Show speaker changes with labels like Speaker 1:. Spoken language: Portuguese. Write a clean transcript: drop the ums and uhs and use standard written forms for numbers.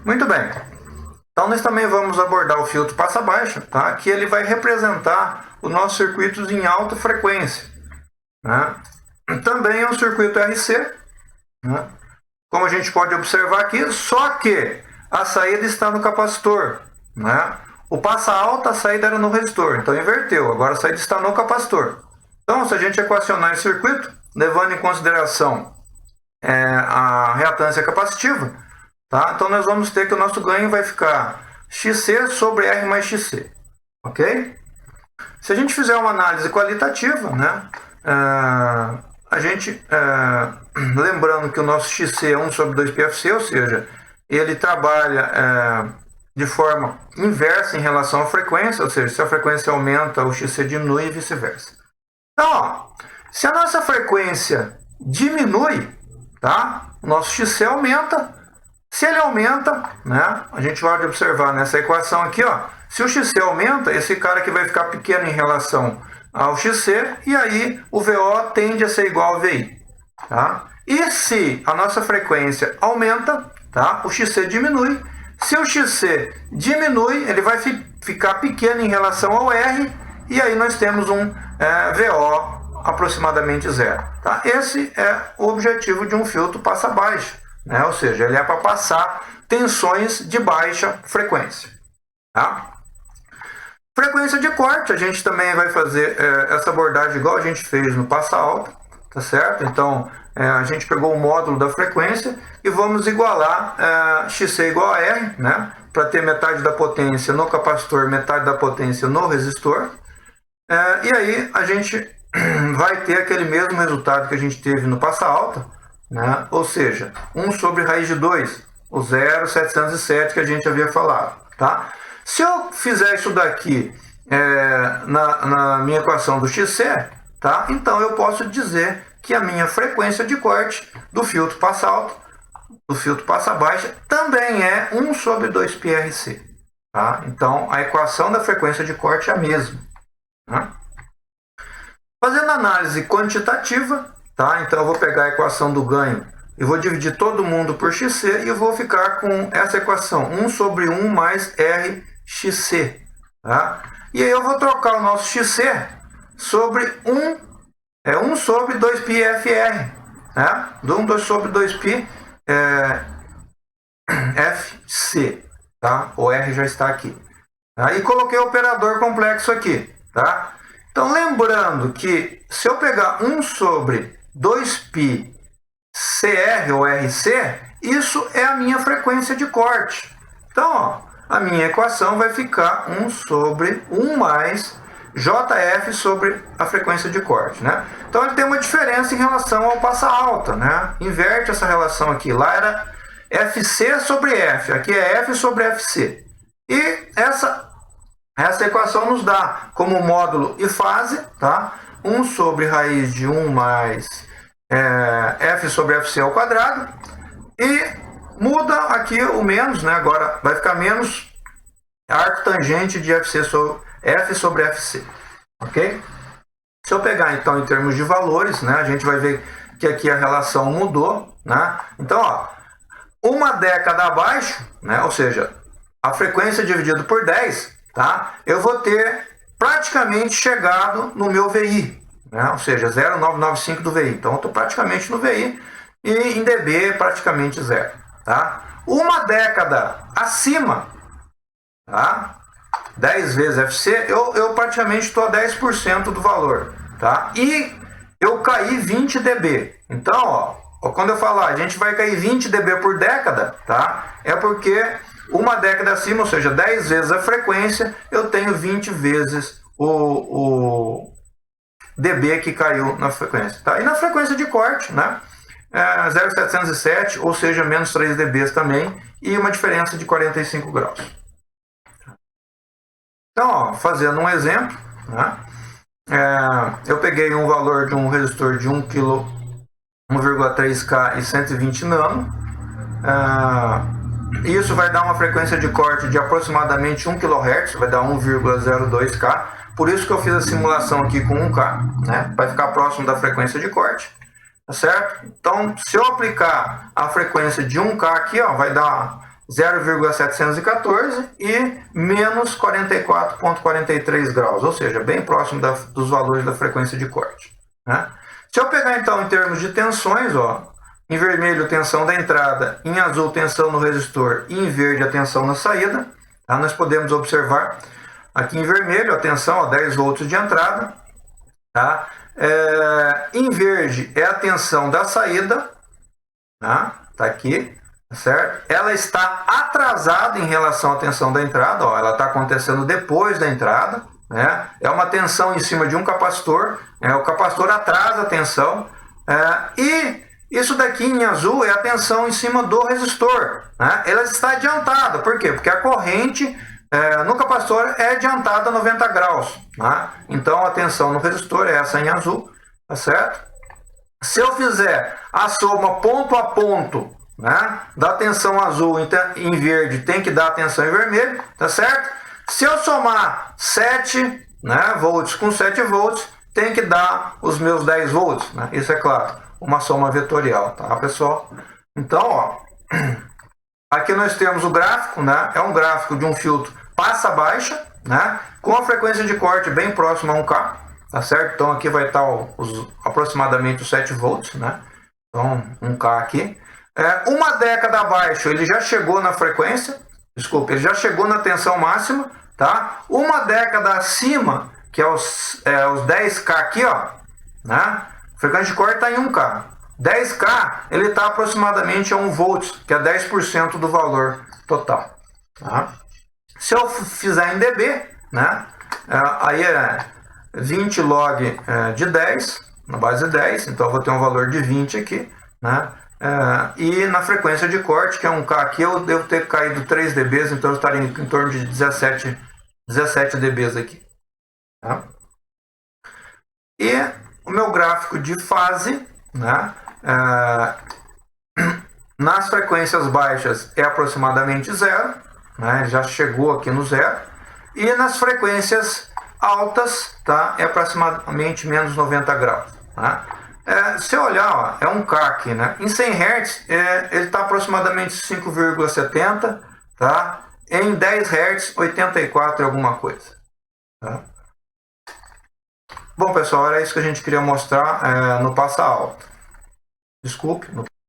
Speaker 1: Muito bem. Então nós também vamos abordar o filtro passa-baixa, tá? Que ele vai representar os nossos circuitos em alta frequência, né? Também é um circuito RC, né? Como a gente pode observar aqui, só que a saída está no capacitor, né? O passa alta, a saída era no resistor, então inverteu, agora a saída está no capacitor. Então, se a gente equacionar esse circuito, levando em consideração a reatância capacitiva, tá? Então nós vamos ter que o nosso ganho vai ficar XC sobre R mais XC, ok? Se a gente fizer uma análise qualitativa, né? A gente, lembrando que o nosso XC é 1 sobre 2πfc, ou seja, ele trabalha de forma inversa em relação à frequência, ou seja, se a frequência aumenta, o XC diminui e vice-versa. Então, ó, se a nossa frequência diminui, tá? O nosso XC aumenta. Se ele aumenta, né? A gente pode observar nessa equação aqui, ó, se o XC aumenta, esse cara aqui vai ficar pequeno em relação ao XC, e aí o VO tende a ser igual ao VI. Tá? E se a nossa frequência aumenta, tá? O XC diminui. Se o XC diminui, ele vai ficar pequeno em relação ao R, e aí nós temos um VO aproximadamente zero. Tá? Esse é o objetivo de um filtro passa-baixa, né? Ou seja, ele é para passar tensões de baixa frequência. Tá? Frequência de corte, a gente também vai fazer essa abordagem igual a gente fez no passa alta, tá certo? Então, a gente pegou o módulo da frequência e vamos igualar XC igual a R, né? Para ter metade da potência no capacitor, metade da potência no resistor. E aí a gente vai ter aquele mesmo resultado que a gente teve no passa alta, né? Ou seja, 1 sobre raiz de 2, o 0,707 que a gente havia falado, tá? Se eu fizer isso daqui na minha equação do XC, tá? Então eu posso dizer que a minha frequência de corte do filtro passa alto, do filtro passa baixa, também é 1 sobre 2πRC. Tá? Então a equação da frequência de corte é a mesma. Tá? Fazendo análise quantitativa, tá? Então eu vou pegar a equação do ganho e vou dividir todo mundo por XC e eu vou ficar com essa equação, 1 sobre 1 mais RXC. Tá? E aí eu vou trocar o nosso XC sobre 1 sobre 2πfr. Né? 1 sobre 2π FC. Tá? O R já está aqui. Tá? E coloquei o operador complexo aqui. Tá? Então lembrando que se eu pegar 1 sobre 2π CR ou RC, isso é a minha frequência de corte. Então, ó, a minha equação vai ficar 1 sobre 1 mais JF sobre a frequência de corte, né? Então ele tem uma diferença em relação ao passa alta, né? Inverte essa relação aqui. Lá era FC sobre F, aqui é F sobre FC. E essa equação nos dá como módulo e fase, tá? 1 sobre raiz de 1 mais F sobre FC ao quadrado. E muda aqui o menos, né? Agora vai ficar menos arco tangente de F sobre FC. Ok? Se eu pegar então em termos de valores, né? A gente vai ver que aqui a relação mudou, né? Então, ó, uma década abaixo, né? Ou seja, a frequência dividido por 10, tá? Eu vou ter praticamente chegado no meu VI, né? Ou seja, 0,995 do VI. Então, eu estou praticamente no VI e em dB praticamente zero. Tá? Uma década acima, tá? 10 vezes FC, eu praticamente estou a 10% do valor. Tá? E eu caí 20 dB. Então, ó, quando eu falar a gente vai cair 20 dB por década, tá? É porque uma década acima, ou seja, 10 vezes a frequência, eu tenho 20 vezes o dB que caiu na frequência. Tá? E na frequência de corte, né? 0,707, ou seja, menos 3 dB também, e uma diferença de 45 graus. Então, ó, fazendo um exemplo, né? Eu peguei um valor de um resistor de 1 kg, 1,3K e 120 nano. Isso vai dar uma frequência de corte de aproximadamente 1 kHz, vai dar 1,02K. Por isso que eu fiz a simulação aqui com 1K, né? Vai ficar próximo da frequência de corte. Tá certo? Então, se eu aplicar a frequência de 1K aqui, ó, vai dar 0,714 e menos 44,43 graus, ou seja, bem próximo dos valores da frequência de corte. Né? Se eu pegar então em termos de tensões, ó, em vermelho tensão da entrada, em azul tensão no resistor e em verde a tensão na saída, tá? Nós podemos observar aqui em vermelho a tensão, ó, 10 volts de entrada, tá? Em verde é a tensão da saída, tá? Tá aqui, certo? Ela está atrasada em relação à tensão da entrada, ó, ela está acontecendo depois da entrada, né? É uma tensão em cima de um capacitor, o capacitor atrasa a tensão, e isso daqui em azul é a tensão em cima do resistor, né? Ela está adiantada, por quê? Porque a corrente no capacitor é adiantada a 90 graus, né? Então a tensão no resistor é essa em azul, tá certo? Se eu fizer a soma ponto a ponto, né, da tensão azul em verde, tem que dar a tensão em vermelho, tá certo? Se eu somar 7, né, volts com 7 volts, tem que dar os meus 10 volts, né? Isso é claro, uma soma vetorial, tá, pessoal? Então, ó, aqui nós temos o gráfico, né? É um gráfico de um filtro passa baixa, né, com a frequência de corte bem próxima a 1K, tá certo? Então aqui vai estar aproximadamente os 7 volts, né? Então 1K aqui. Uma década abaixo ele já chegou na frequência, desculpa, ele já chegou na tensão máxima, tá? Uma década acima, que é os 10K aqui, ó, né? A frequência de corte está em 1K. 10K ele está aproximadamente a 1 volts, que é 10% do valor total, tá? Se eu fizer em dB, né, aí é 20 log de 10, na base de 10, então eu vou ter um valor de 20 aqui, né, e na frequência de corte, que é 1K aqui, eu devo ter caído 3 dBs, então eu estaria em torno de 17 dBs aqui. Tá? E o meu gráfico de fase, né, nas frequências baixas é aproximadamente 0, né, já chegou aqui no 0, e nas frequências altas, tá, é aproximadamente menos 90 graus. Tá? Se eu olhar, ó, é um K aqui, né, em 100 Hz ele está aproximadamente 5,70, tá? Em 10 Hz 84 e alguma coisa. Tá? Bom, pessoal, era isso que a gente queria mostrar no passa alto. Desculpe, no